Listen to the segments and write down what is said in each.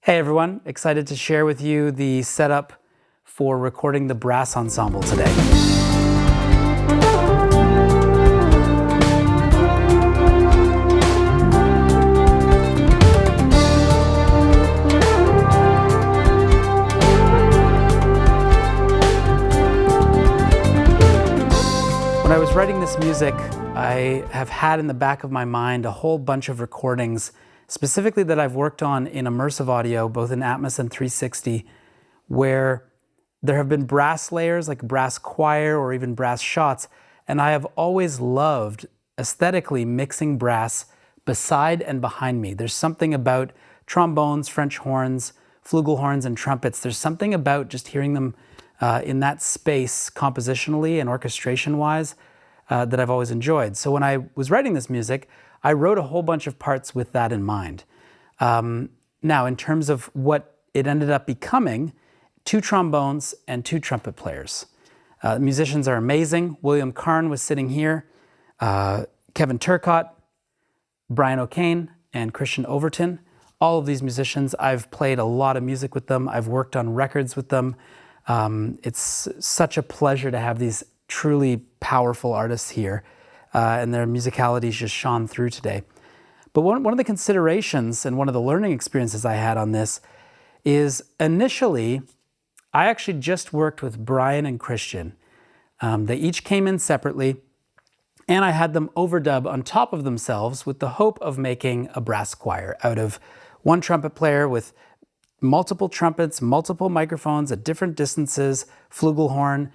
Hey everyone, excited to share with you the setup for recording the brass ensemble today. When I was writing this music, I have had in the back of my mind a whole bunch of recordings specifically that I've worked on in immersive audio, both in Atmos and 360, where there have been brass layers like brass choir or even brass shots, and I have always loved aesthetically mixing brass beside and behind me. There's something about trombones, French horns, flugelhorns, and trumpets. There's something about just hearing them in that space compositionally and orchestration-wise that I've always enjoyed. So when I was writing this music, I wrote a whole bunch of parts with that in mind. Now, in terms of what it ended up becoming, 2 trombones and 2 trumpet players. The musicians are amazing. William Karn was sitting here, Kevin Turcotte, Brian O'Kane, and Christian Overton. All of these musicians, I've played a lot of music with them. I've worked on records with them. It's such a pleasure to have these truly powerful artists here. And their musicality just shone through today. But one of the considerations and one of the learning experiences I had on this is initially, I actually just worked with Brian and Christian. They each came in separately, and I had them overdub on top of themselves with the hope of making a brass choir out of one trumpet player with multiple trumpets, multiple microphones at different distances, flugelhorn,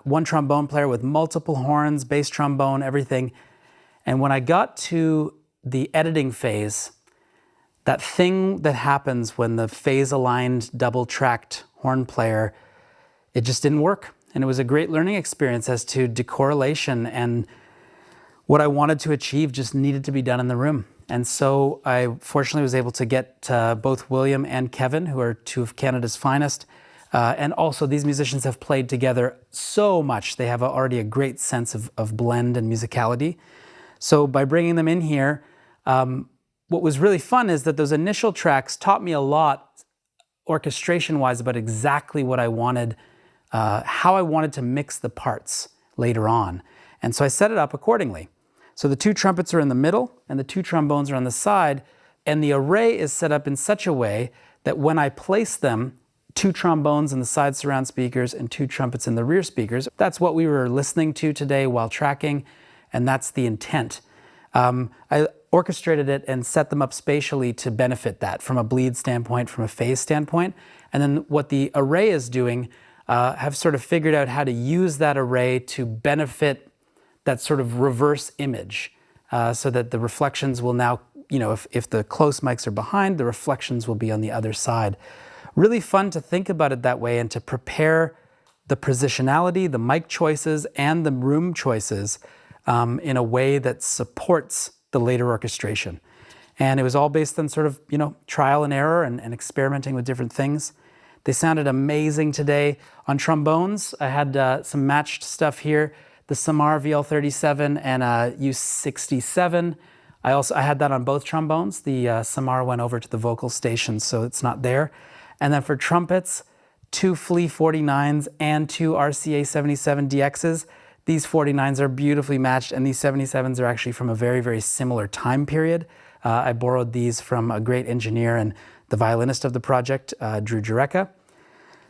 one trombone player with multiple horns, bass trombone, everything. And when I got to the editing phase, that thing that happens when the phase-aligned, double-tracked horn player, it just didn't work. And it was a great learning experience as to decorrelation, and what I wanted to achieve just needed to be done in the room. And so I fortunately was able to get both William and Kevin, who are 2 of Canada's finest, and also these musicians have played together so much. They have already a great sense of blend and musicality. So by bringing them in here, what was really fun is that those initial tracks taught me a lot orchestration-wise about exactly what I wanted, how I wanted to mix the parts later on. And so I set it up accordingly. So the 2 trumpets are in the middle and the 2 trombones are on the side, and the array is set up in such a way that when I place them, 2 trombones in the side surround speakers and 2 trumpets in the rear speakers. That's what we were listening to today while tracking, and that's the intent. I orchestrated it and set them up spatially to benefit that from a bleed standpoint, from a phase standpoint. And then what the array is doing, have sort of figured out how to use that array to benefit that sort of reverse image, so that the reflections will now, if the close mics are behind, the reflections will be on the other side. Really fun to think about it that way and to prepare the positionality, the mic choices, and the room choices in a way that supports the later orchestration. And it was all based on sort of, trial and error and experimenting with different things. They sounded amazing today. On trombones, I had some matched stuff here, the Samar VL37 and U67. I had that on both trombones. The Samar went over to the vocal station, so it's not there. And then for trumpets, 2 Flea 49s and 2 RCA 77 DXs. These 49s are beautifully matched, and these 77s are actually from a very, very similar time period. I borrowed these from a great engineer and the violinist of the project, Drew Jureka.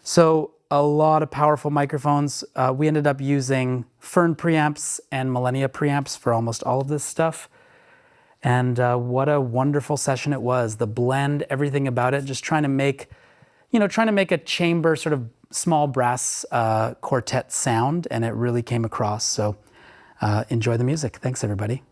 So a lot of powerful microphones. We ended up using Fearn preamps and Millennia preamps for almost all of this stuff. And what a wonderful session it was. The blend, everything about it, just trying to make a chamber sort of small brass quartet sound, and it really came across. So enjoy the music. Thanks, everybody.